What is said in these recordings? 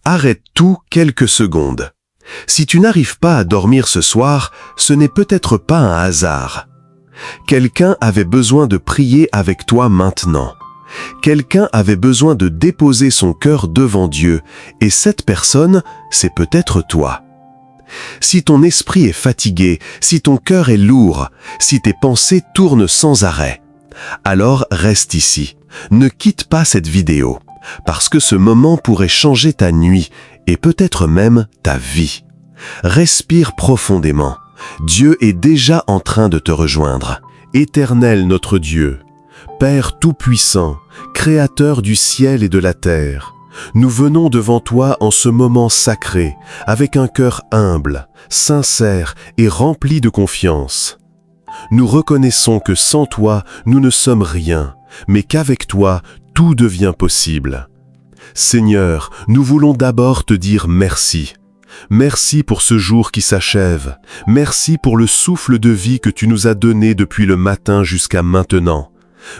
Arrête tout quelques secondes. Si tu n'arrives pas à dormir ce soir, ce n'est peut-être pas un hasard. Quelqu'un avait besoin de prier avec toi maintenant. Quelqu'un avait besoin de déposer son cœur devant Dieu, et cette personne, c'est peut-être toi. Si ton esprit est fatigué, si ton cœur est lourd, si tes pensées tournent sans arrêt, alors reste ici. Ne quitte pas cette vidéo, parce que ce moment pourrait changer ta nuit et peut-être même ta vie. Respire profondément. Dieu est déjà en train de te rejoindre. Éternel notre Dieu, Père Tout-Puissant, Créateur du ciel et de la terre, nous venons devant toi en ce moment sacré, avec un cœur humble, sincère et rempli de confiance. Nous reconnaissons que sans toi, nous ne sommes rien, mais qu'avec toi, tout devient possible. Seigneur, nous voulons d'abord te dire merci. Merci pour ce jour qui s'achève. Merci pour le souffle de vie que tu nous as donné depuis le matin jusqu'à maintenant.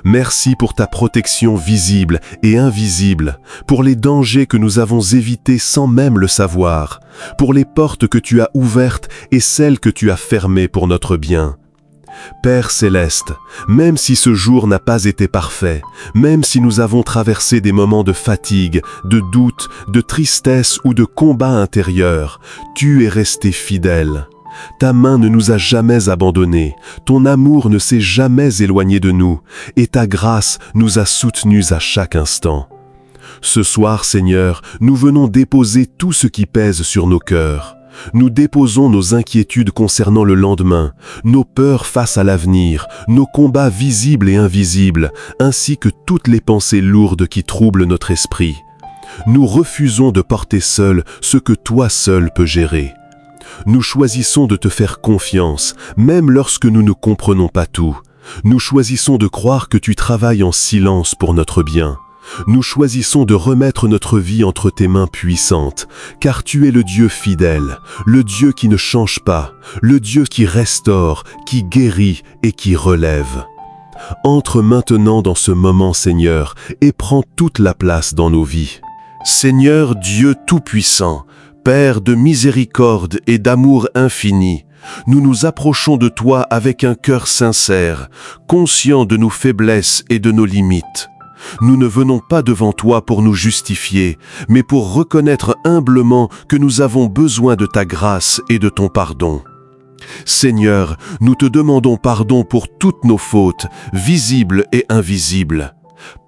Merci pour ta protection visible et invisible, pour les dangers que nous avons évités sans même le savoir, pour les portes que tu as ouvertes et celles que tu as fermées pour notre bien. Père céleste, même si ce jour n'a pas été parfait, même si nous avons traversé des moments de fatigue, de doute, de tristesse ou de combat intérieur, tu es resté fidèle. Ta main ne nous a jamais abandonnés, ton amour ne s'est jamais éloigné de nous, et ta grâce nous a soutenus à chaque instant. Ce soir, Seigneur, nous venons déposer tout ce qui pèse sur nos cœurs. Nous déposons nos inquiétudes concernant le lendemain, nos peurs face à l'avenir, nos combats visibles et invisibles, ainsi que toutes les pensées lourdes qui troublent notre esprit. Nous refusons de porter seuls ce que toi seul peux gérer. Nous choisissons de te faire confiance, même lorsque nous ne comprenons pas tout. Nous choisissons de croire que tu travailles en silence pour notre bien. Nous choisissons de remettre notre vie entre tes mains puissantes, car tu es le Dieu fidèle, le Dieu qui ne change pas, le Dieu qui restaure, qui guérit et qui relève. Entre maintenant dans ce moment, Seigneur, et prends toute la place dans nos vies. Seigneur Dieu Tout-Puissant, Père de miséricorde et d'amour infini, nous nous approchons de toi avec un cœur sincère, conscient de nos faiblesses et de nos limites. Nous ne venons pas devant toi pour nous justifier, mais pour reconnaître humblement que nous avons besoin de ta grâce et de ton pardon. Seigneur, nous te demandons pardon pour toutes nos fautes, visibles et invisibles.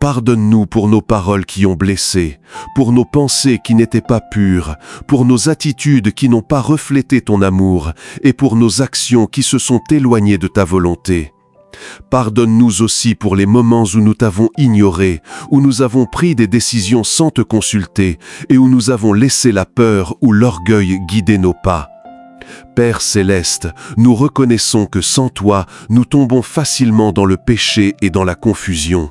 Pardonne-nous pour nos paroles qui ont blessé, pour nos pensées qui n'étaient pas pures, pour nos attitudes qui n'ont pas reflété ton amour, et pour nos actions qui se sont éloignées de ta volonté. Pardonne-nous aussi pour les moments où nous t'avons ignoré, où nous avons pris des décisions sans te consulter et où nous avons laissé la peur ou l'orgueil guider nos pas. Père céleste, nous reconnaissons que sans toi, nous tombons facilement dans le péché et dans la confusion.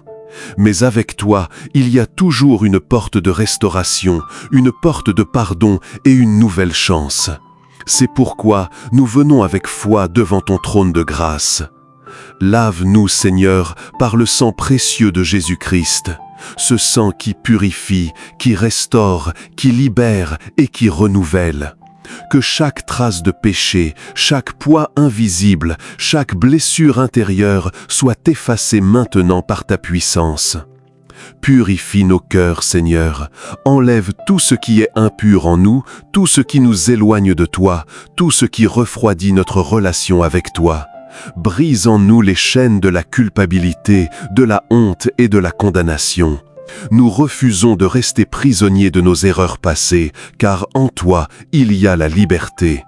Mais avec toi, il y a toujours une porte de restauration, une porte de pardon et une nouvelle chance. C'est pourquoi nous venons avec foi devant ton trône de grâce. Lave-nous, Seigneur, par le sang précieux de Jésus-Christ, ce sang qui purifie, qui restaure, qui libère et qui renouvelle. Que chaque trace de péché, chaque poids invisible, chaque blessure intérieure soit effacée maintenant par ta puissance. Purifie nos cœurs, Seigneur. Enlève tout ce qui est impur en nous, tout ce qui nous éloigne de toi, tout ce qui refroidit notre relation avec toi. Brise en nous les chaînes de la culpabilité, de la honte et de la condamnation. Nous refusons de rester prisonniers de nos erreurs passées, car en toi, il y a la liberté.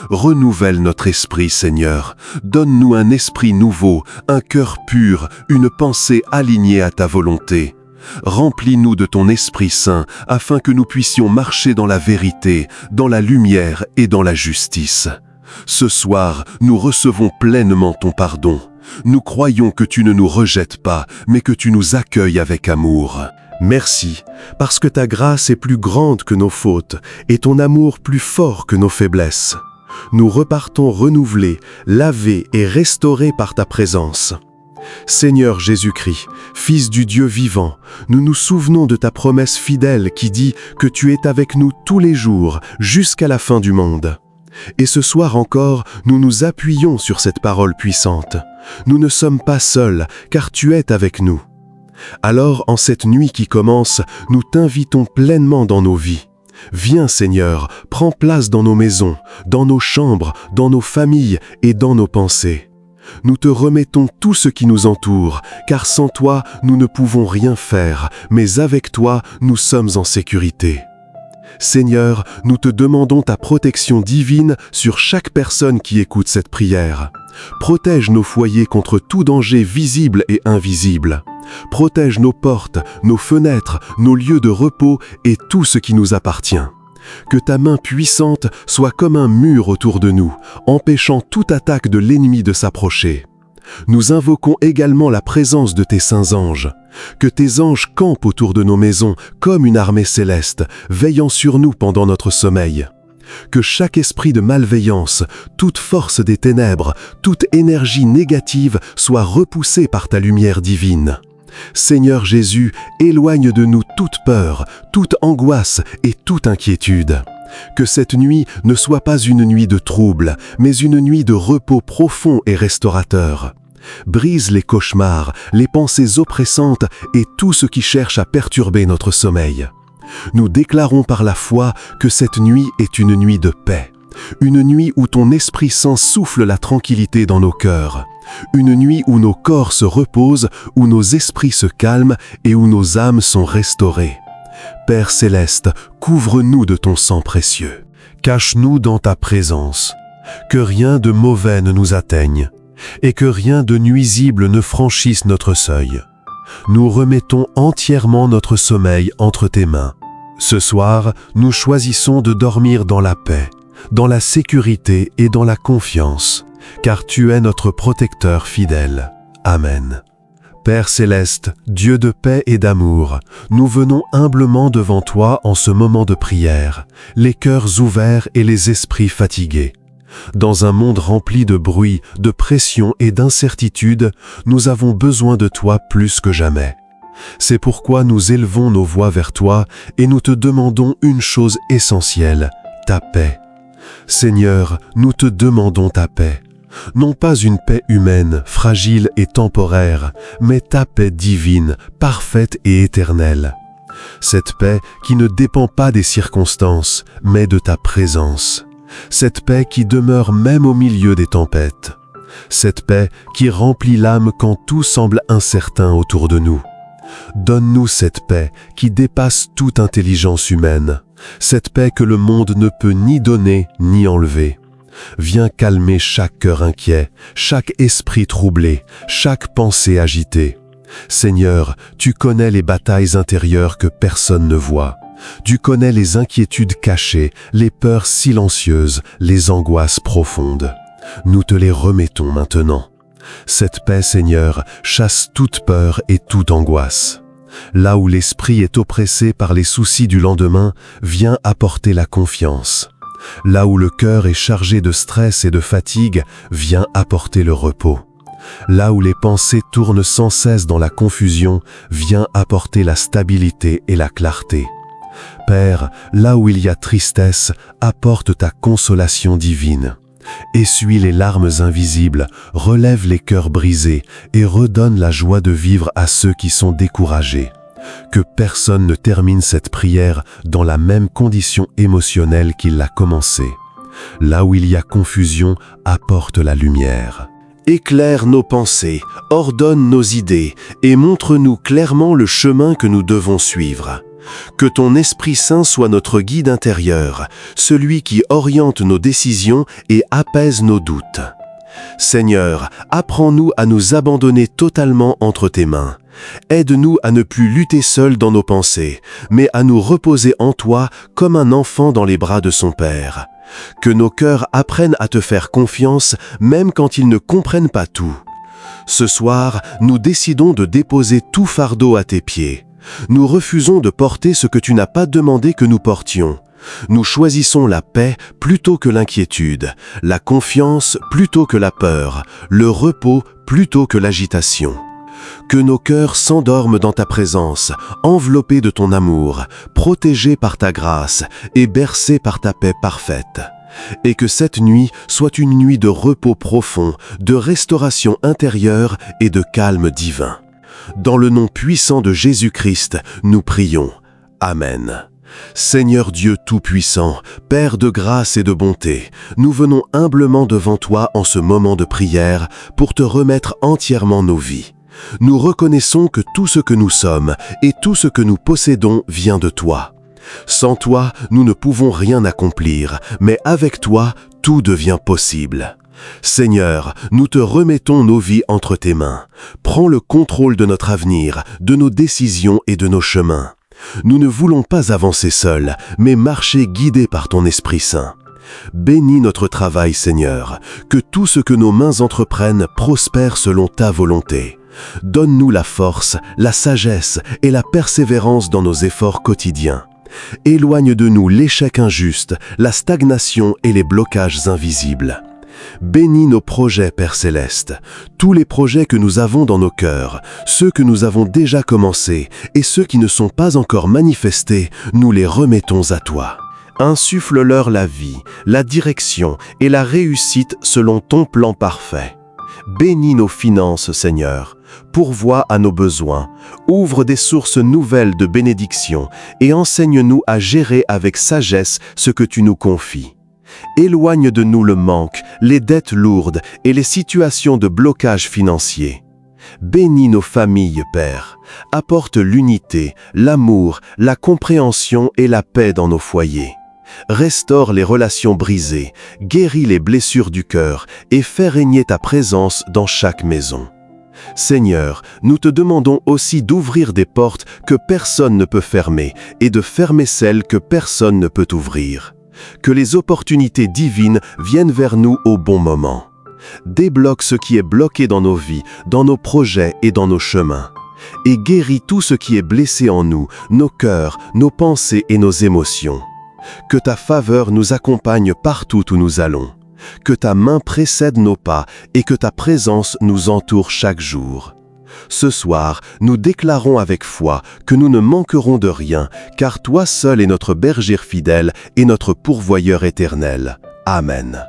Renouvelle notre esprit, Seigneur. Donne-nous un esprit nouveau, un cœur pur, une pensée alignée à ta volonté. Remplis-nous de ton Esprit Saint, afin que nous puissions marcher dans la vérité, dans la lumière et dans la justice. Ce soir, nous recevons pleinement ton pardon. Nous croyons que tu ne nous rejettes pas, mais que tu nous accueilles avec amour. Merci, parce que ta grâce est plus grande que nos fautes, et ton amour plus fort que nos faiblesses. Nous repartons renouvelés, lavés et restaurés par ta présence. Seigneur Jésus-Christ, Fils du Dieu vivant, nous nous souvenons de ta promesse fidèle qui dit que tu es avec nous tous les jours jusqu'à la fin du monde. Et ce soir encore, nous nous appuyons sur cette parole puissante. Nous ne sommes pas seuls, car tu es avec nous. Alors, en cette nuit qui commence, nous t'invitons pleinement dans nos vies. Viens Seigneur, prends place dans nos maisons, dans nos chambres, dans nos familles et dans nos pensées. Nous te remettons tout ce qui nous entoure, car sans toi, nous ne pouvons rien faire, mais avec toi, nous sommes en sécurité. Seigneur, nous te demandons ta protection divine sur chaque personne qui écoute cette prière. Protège nos foyers contre tout danger visible et invisible. Protège nos portes, nos fenêtres, nos lieux de repos et tout ce qui nous appartient. Que ta main puissante soit comme un mur autour de nous, empêchant toute attaque de l'ennemi de s'approcher. Nous invoquons également la présence de tes saints anges. Que tes anges campent autour de nos maisons comme une armée céleste, veillant sur nous pendant notre sommeil. Que chaque esprit de malveillance, toute force des ténèbres, toute énergie négative soit repoussée par ta lumière divine. Seigneur Jésus, éloigne de nous toute peur, toute angoisse et toute inquiétude. Que cette nuit ne soit pas une nuit de trouble, mais une nuit de repos profond et restaurateur. Brise les cauchemars, les pensées oppressantes et tout ce qui cherche à perturber notre sommeil. Nous déclarons par la foi que cette nuit est une nuit de paix. Une nuit où ton Esprit Saint souffle la tranquillité dans nos cœurs. Une nuit où nos corps se reposent, où nos esprits se calment et où nos âmes sont restaurées. Père céleste, couvre-nous de ton sang précieux. Cache-nous dans ta présence. Que rien de mauvais ne nous atteigne et que rien de nuisible ne franchisse notre seuil. Nous remettons entièrement notre sommeil entre tes mains. Ce soir, nous choisissons de dormir dans la paix, dans la sécurité et dans la confiance, car tu es notre protecteur fidèle. Amen. Père céleste, Dieu de paix et d'amour, nous venons humblement devant toi en ce moment de prière, les cœurs ouverts et les esprits fatigués. Dans un monde rempli de bruit, de pression et d'incertitude, nous avons besoin de toi plus que jamais. C'est pourquoi nous élevons nos voix vers toi et nous te demandons une chose essentielle, ta paix. Seigneur, nous te demandons ta paix. Non pas une paix humaine, fragile et temporaire, mais ta paix divine, parfaite et éternelle. Cette paix qui ne dépend pas des circonstances, mais de ta présence. Cette paix qui demeure même au milieu des tempêtes. Cette paix qui remplit l'âme quand tout semble incertain autour de nous. Donne-nous cette paix qui dépasse toute intelligence humaine. Cette paix que le monde ne peut ni donner ni enlever. Viens calmer chaque cœur inquiet, chaque esprit troublé, chaque pensée agitée. Seigneur, tu connais les batailles intérieures que personne ne voit. Tu connais les inquiétudes cachées, les peurs silencieuses, les angoisses profondes. Nous te les remettons maintenant. Cette paix, Seigneur, chasse toute peur et toute angoisse. Là où l'esprit est oppressé par les soucis du lendemain, viens apporter la confiance. Là où le cœur est chargé de stress et de fatigue, viens apporter le repos. Là où les pensées tournent sans cesse dans la confusion, viens apporter la stabilité et la clarté. Père, là où il y a tristesse, apporte ta consolation divine. Essuie les larmes invisibles, relève les cœurs brisés et redonne la joie de vivre à ceux qui sont découragés. Que personne ne termine cette prière dans la même condition émotionnelle qu'il l'a commencée. Là où il y a confusion, apporte la lumière. Éclaire nos pensées, ordonne nos idées et montre-nous clairement le chemin que nous devons suivre. Que ton Esprit Saint soit notre guide intérieur, celui qui oriente nos décisions et apaise nos doutes. Seigneur, apprends-nous à nous abandonner totalement entre tes mains. Aide-nous à ne plus lutter seuls dans nos pensées, mais à nous reposer en toi comme un enfant dans les bras de son Père. Que nos cœurs apprennent à te faire confiance même quand ils ne comprennent pas tout. Ce soir, nous décidons de déposer tout fardeau à tes pieds. Nous refusons de porter ce que tu n'as pas demandé que nous portions. Nous choisissons la paix plutôt que l'inquiétude, la confiance plutôt que la peur, le repos plutôt que l'agitation. Que nos cœurs s'endorment dans ta présence, enveloppés de ton amour, protégés par ta grâce et bercés par ta paix parfaite. Et que cette nuit soit une nuit de repos profond, de restauration intérieure et de calme divin. Dans le nom puissant de Jésus-Christ, nous prions. Amen. Seigneur Dieu Tout-Puissant, Père de grâce et de bonté, nous venons humblement devant toi en ce moment de prière pour te remettre entièrement nos vies. Nous reconnaissons que tout ce que nous sommes et tout ce que nous possédons vient de toi. Sans toi, nous ne pouvons rien accomplir, mais avec toi, tout devient possible. Seigneur, nous te remettons nos vies entre tes mains. Prends le contrôle de notre avenir, de nos décisions et de nos chemins. Nous ne voulons pas avancer seuls, mais marcher guidés par ton Esprit Saint. Bénis notre travail, Seigneur, que tout ce que nos mains entreprennent prospère selon ta volonté. Donne-nous la force, la sagesse et la persévérance dans nos efforts quotidiens. Éloigne de nous l'échec injuste, la stagnation et les blocages invisibles. Bénis nos projets, Père Céleste, tous les projets que nous avons dans nos cœurs, ceux que nous avons déjà commencés et ceux qui ne sont pas encore manifestés, nous les remettons à toi. Insuffle-leur la vie, la direction et la réussite selon ton plan parfait. Bénis nos finances, Seigneur, pourvois à nos besoins, ouvre des sources nouvelles de bénédiction et enseigne-nous à gérer avec sagesse ce que tu nous confies. Éloigne de nous le manque, les dettes lourdes et les situations de blocage financier. Bénis nos familles, Père. Apporte l'unité, l'amour, la compréhension et la paix dans nos foyers. Restaure les relations brisées, guéris les blessures du cœur et fais régner ta présence dans chaque maison. Seigneur, nous te demandons aussi d'ouvrir des portes que personne ne peut fermer et de fermer celles que personne ne peut ouvrir. Que les opportunités divines viennent vers nous au bon moment. Débloque ce qui est bloqué dans nos vies, dans nos projets et dans nos chemins. Et guéris tout ce qui est blessé en nous, nos cœurs, nos pensées et nos émotions. Que ta faveur nous accompagne partout où nous allons. Que ta main précède nos pas et que ta présence nous entoure chaque jour. Ce soir, nous déclarons avec foi que nous ne manquerons de rien, car toi seul es notre berger fidèle et notre pourvoyeur éternel. Amen.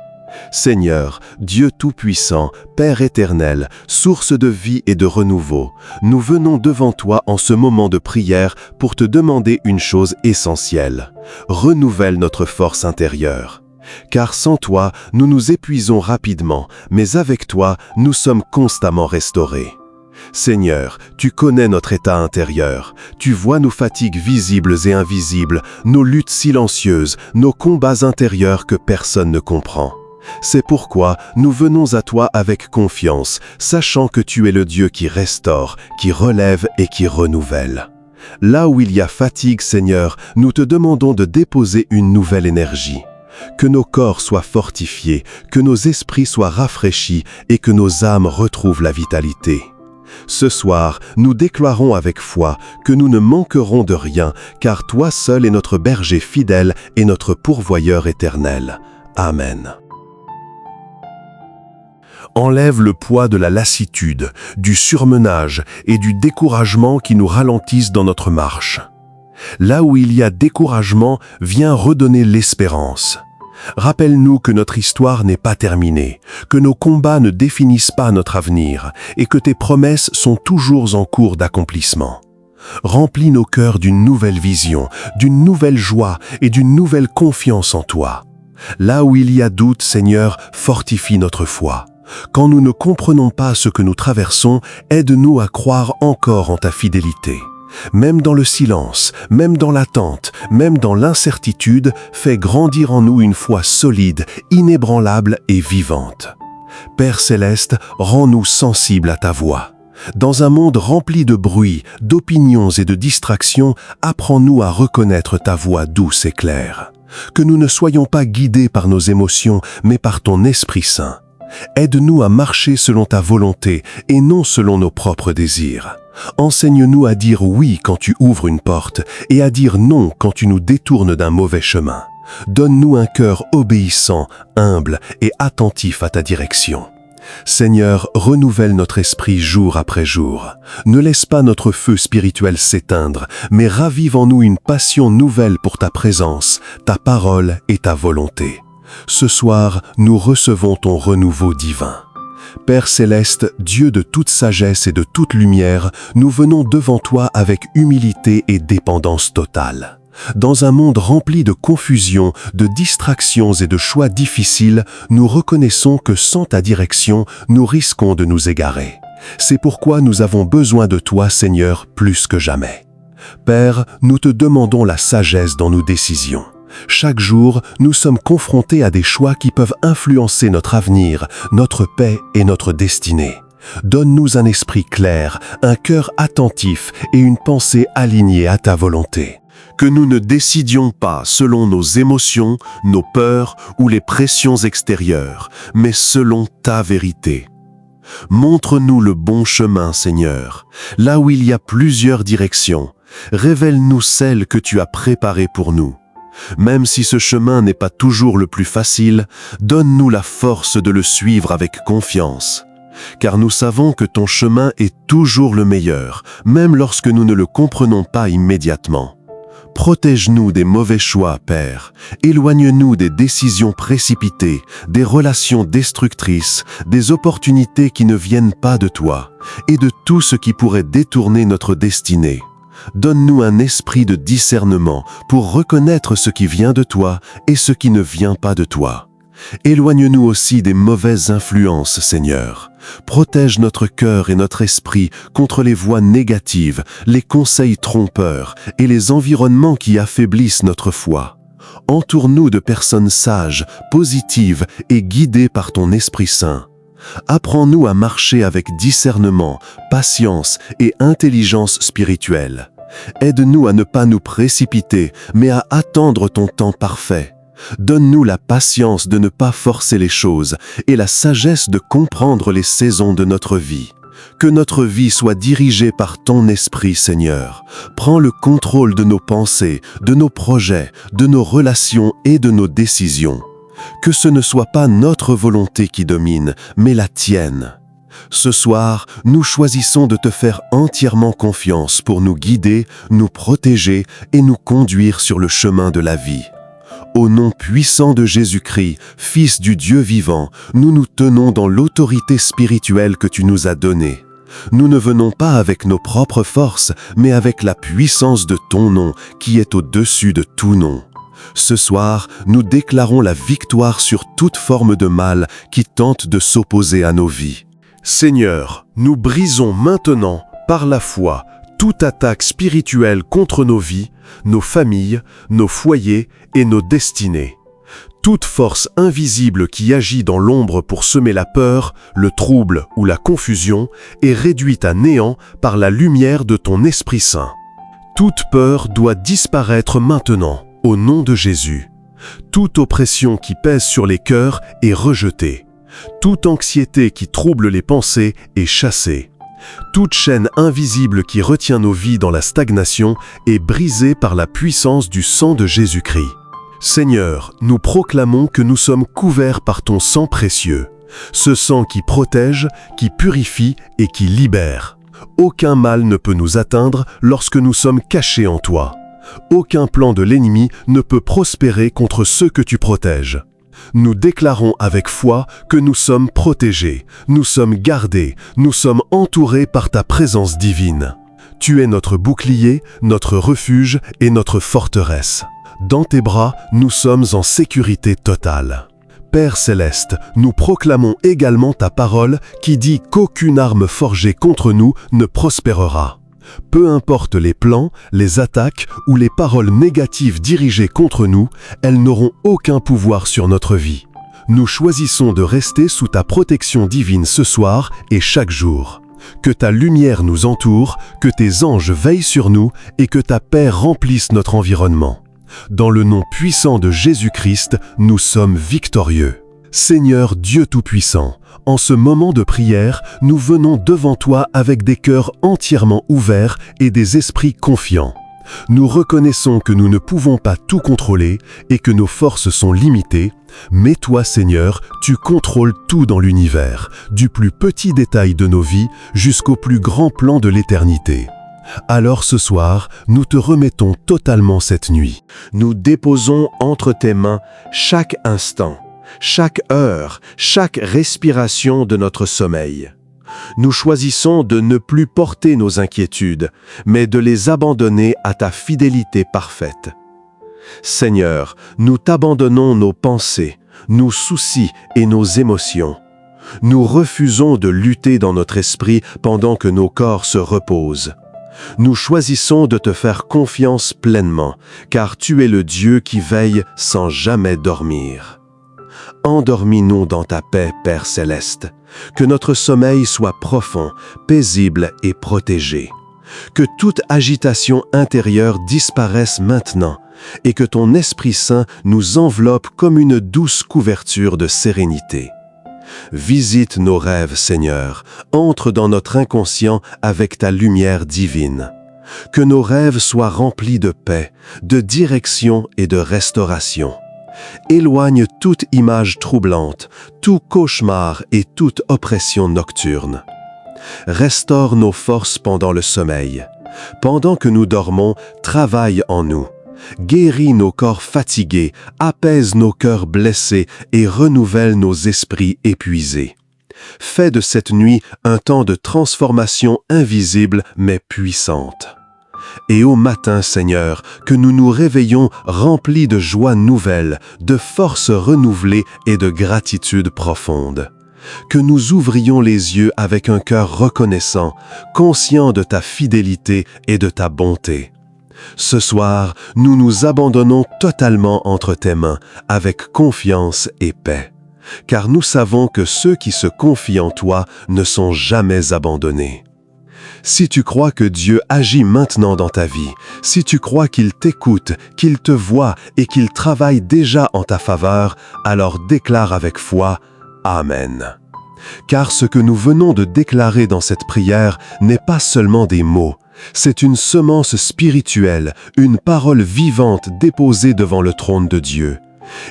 Seigneur, Dieu Tout-Puissant, Père éternel, source de vie et de renouveau, nous venons devant toi en ce moment de prière pour te demander une chose essentielle. Renouvelle notre force intérieure. Car sans toi, nous nous épuisons rapidement, mais avec toi, nous sommes constamment restaurés. Seigneur, tu connais notre état intérieur, tu vois nos fatigues visibles et invisibles, nos luttes silencieuses, nos combats intérieurs que personne ne comprend. C'est pourquoi nous venons à toi avec confiance, sachant que tu es le Dieu qui restaure, qui relève et qui renouvelle. Là où il y a fatigue, Seigneur, nous te demandons de déposer une nouvelle énergie. Que nos corps soient fortifiés, que nos esprits soient rafraîchis et que nos âmes retrouvent la vitalité. Ce soir, nous déclarons avec foi que nous ne manquerons de rien, car toi seul es notre berger fidèle et notre pourvoyeur éternel. Amen. Enlève le poids de la lassitude, du surmenage et du découragement qui nous ralentissent dans notre marche. Là où il y a découragement, viens redonner l'espérance. Rappelle-nous que notre histoire n'est pas terminée, que nos combats ne définissent pas notre avenir et que tes promesses sont toujours en cours d'accomplissement. Remplis nos cœurs d'une nouvelle vision, d'une nouvelle joie et d'une nouvelle confiance en toi. Là où il y a doute, Seigneur, fortifie notre foi. Quand nous ne comprenons pas ce que nous traversons, aide-nous à croire encore en ta fidélité. Même dans le silence, même dans l'attente, même dans l'incertitude, fais grandir en nous une foi solide, inébranlable et vivante. Père Céleste, rends-nous sensibles à ta voix. Dans un monde rempli de bruit, d'opinions et de distractions, apprends-nous à reconnaître ta voix douce et claire. Que nous ne soyons pas guidés par nos émotions, mais par ton Esprit Saint. Aide-nous à marcher selon ta volonté et non selon nos propres désirs. Enseigne-nous à dire oui quand tu ouvres une porte et à dire non quand tu nous détournes d'un mauvais chemin. Donne-nous un cœur obéissant, humble et attentif à ta direction. Seigneur, renouvelle notre esprit jour après jour. Ne laisse pas notre feu spirituel s'éteindre, mais ravive en nous une passion nouvelle pour ta présence, ta parole et ta volonté. Ce soir, nous recevons ton renouveau divin. Père céleste, Dieu de toute sagesse et de toute lumière, nous venons devant toi avec humilité et dépendance totale. Dans un monde rempli de confusion, de distractions et de choix difficiles, nous reconnaissons que sans ta direction, nous risquons de nous égarer. C'est pourquoi nous avons besoin de toi, Seigneur, plus que jamais. Père, nous te demandons la sagesse dans nos décisions. Chaque jour, nous sommes confrontés à des choix qui peuvent influencer notre avenir, notre paix et notre destinée. Donne-nous un esprit clair, un cœur attentif et une pensée alignée à ta volonté. Que nous ne décidions pas selon nos émotions, nos peurs ou les pressions extérieures, mais selon ta vérité. Montre-nous le bon chemin, Seigneur, là où il y a plusieurs directions. Révèle-nous celle que tu as préparée pour nous. Même si ce chemin n'est pas toujours le plus facile, donne-nous la force de le suivre avec confiance. Car nous savons que ton chemin est toujours le meilleur, même lorsque nous ne le comprenons pas immédiatement. Protège-nous des mauvais choix, Père. Éloigne-nous des décisions précipitées, des relations destructrices, des opportunités qui ne viennent pas de toi, et de tout ce qui pourrait détourner notre destinée. Donne-nous un esprit de discernement pour reconnaître ce qui vient de toi et ce qui ne vient pas de toi. Éloigne-nous aussi des mauvaises influences, Seigneur. Protège notre cœur et notre esprit contre les voix négatives, les conseils trompeurs et les environnements qui affaiblissent notre foi. Entoure-nous de personnes sages, positives et guidées par ton Esprit Saint. Apprends-nous à marcher avec discernement, patience et intelligence spirituelle. Aide-nous à ne pas nous précipiter, mais à attendre ton temps parfait. Donne-nous la patience de ne pas forcer les choses et la sagesse de comprendre les saisons de notre vie. Que notre vie soit dirigée par ton esprit, Seigneur. Prends le contrôle de nos pensées, de nos projets, de nos relations et de nos décisions. Que ce ne soit pas notre volonté qui domine, mais la tienne. Ce soir, nous choisissons de te faire entièrement confiance pour nous guider, nous protéger et nous conduire sur le chemin de la vie. Au nom puissant de Jésus-Christ, Fils du Dieu vivant, nous nous tenons dans l'autorité spirituelle que tu nous as donnée. Nous ne venons pas avec nos propres forces, mais avec la puissance de ton nom, qui est au-dessus de tout nom. Ce soir, nous déclarons la victoire sur toute forme de mal qui tente de s'opposer à nos vies. Seigneur, nous brisons maintenant, par la foi, toute attaque spirituelle contre nos vies, nos familles, nos foyers et nos destinées. Toute force invisible qui agit dans l'ombre pour semer la peur, le trouble ou la confusion est réduite à néant par la lumière de ton Esprit Saint. Toute peur doit disparaître maintenant, au nom de Jésus. Toute oppression qui pèse sur les cœurs est rejetée. Toute anxiété qui trouble les pensées est chassée. Toute chaîne invisible qui retient nos vies dans la stagnation est brisée par la puissance du sang de Jésus-Christ. Seigneur, nous proclamons que nous sommes couverts par ton sang précieux, ce sang qui protège, qui purifie et qui libère. Aucun mal ne peut nous atteindre lorsque nous sommes cachés en toi. Aucun plan de l'ennemi ne peut prospérer contre ceux que tu protèges. Nous déclarons avec foi que nous sommes protégés, nous sommes gardés, nous sommes entourés par ta présence divine. Tu es notre bouclier, notre refuge et notre forteresse. Dans tes bras, nous sommes en sécurité totale. Père céleste, nous proclamons également ta parole qui dit qu'aucune arme forgée contre nous ne prospérera. Peu importe les plans, les attaques ou les paroles négatives dirigées contre nous, elles n'auront aucun pouvoir sur notre vie. Nous choisissons de rester sous ta protection divine ce soir et chaque jour. Que ta lumière nous entoure, que tes anges veillent sur nous et que ta paix remplisse notre environnement. Dans le nom puissant de Jésus-Christ, nous sommes victorieux. Seigneur Dieu Tout-Puissant, en ce moment de prière, nous venons devant toi avec des cœurs entièrement ouverts et des esprits confiants. Nous reconnaissons que nous ne pouvons pas tout contrôler et que nos forces sont limitées, mais toi, Seigneur, tu contrôles tout dans l'univers, du plus petit détail de nos vies jusqu'au plus grand plan de l'éternité. Alors ce soir, nous te remettons totalement cette nuit. Nous déposons entre tes mains chaque instant, chaque heure, chaque respiration de notre sommeil. Nous choisissons de ne plus porter nos inquiétudes, mais de les abandonner à ta fidélité parfaite. Seigneur, nous t'abandonnons nos pensées, nos soucis et nos émotions. Nous refusons de lutter dans notre esprit pendant que nos corps se reposent. Nous choisissons de te faire confiance pleinement, car tu es le Dieu qui veille sans jamais dormir. Endormis-nous dans ta paix, Père céleste. Que notre sommeil soit profond, paisible et protégé. Que toute agitation intérieure disparaisse maintenant et que ton Esprit Saint nous enveloppe comme une douce couverture de sérénité. Visite nos rêves, Seigneur, entre dans notre inconscient avec ta lumière divine. Que nos rêves soient remplis de paix, de direction et de restauration. Éloigne toute image troublante, tout cauchemar et toute oppression nocturne. Restaure nos forces pendant le sommeil. Pendant que nous dormons, travaille en nous. Guéris nos corps fatigués, apaise nos cœurs blessés et renouvelle nos esprits épuisés. Fais de cette nuit un temps de transformation invisible mais puissante. Et au matin, Seigneur, que nous nous réveillons remplis de joie nouvelle, de force renouvelée et de gratitude profonde. Que nous ouvrions les yeux avec un cœur reconnaissant, conscient de ta fidélité et de ta bonté. Ce soir, nous nous abandonnons totalement entre tes mains, avec confiance et paix. Car nous savons que ceux qui se confient en toi ne sont jamais abandonnés. Si tu crois que Dieu agit maintenant dans ta vie, si tu crois qu'il t'écoute, qu'il te voit et qu'il travaille déjà en ta faveur, alors déclare avec foi « Amen ». Car ce que nous venons de déclarer dans cette prière n'est pas seulement des mots, c'est une semence spirituelle, une parole vivante déposée devant le trône de Dieu.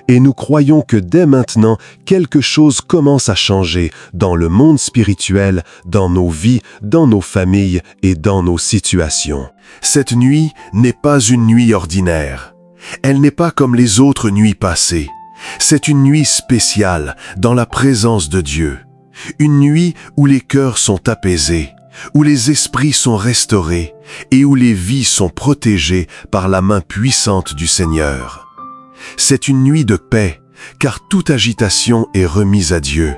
Et nous croyons que dès maintenant, quelque chose commence à changer dans le monde spirituel, dans nos vies, dans nos familles et dans nos situations. Cette nuit n'est pas une nuit ordinaire. Elle n'est pas comme les autres nuits passées. C'est une nuit spéciale dans la présence de Dieu. Une nuit où les cœurs sont apaisés, où les esprits sont restaurés et où les vies sont protégées par la main puissante du Seigneur. C'est une nuit de paix, car toute agitation est remise à Dieu.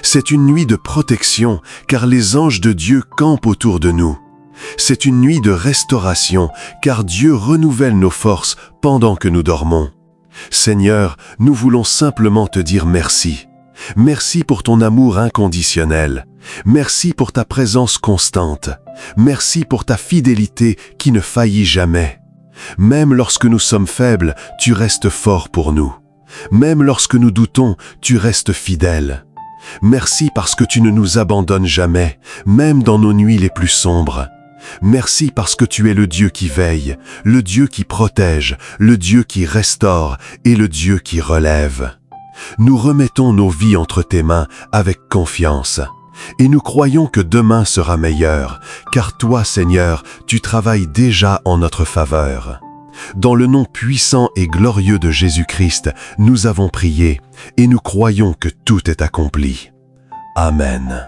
C'est une nuit de protection, car les anges de Dieu campent autour de nous. C'est une nuit de restauration, car Dieu renouvelle nos forces pendant que nous dormons. Seigneur, nous voulons simplement te dire merci. Merci pour ton amour inconditionnel. Merci pour ta présence constante. Merci pour ta fidélité qui ne faillit jamais. Même lorsque nous sommes faibles, tu restes fort pour nous. Même lorsque nous doutons, tu restes fidèle. Merci parce que tu ne nous abandonnes jamais, même dans nos nuits les plus sombres. Merci parce que tu es le Dieu qui veille, le Dieu qui protège, le Dieu qui restaure et le Dieu qui relève. Nous remettons nos vies entre tes mains avec confiance. Et nous croyons que demain sera meilleur, car toi, Seigneur, tu travailles déjà en notre faveur. Dans le nom puissant et glorieux de Jésus-Christ, nous avons prié, et nous croyons que tout est accompli. Amen.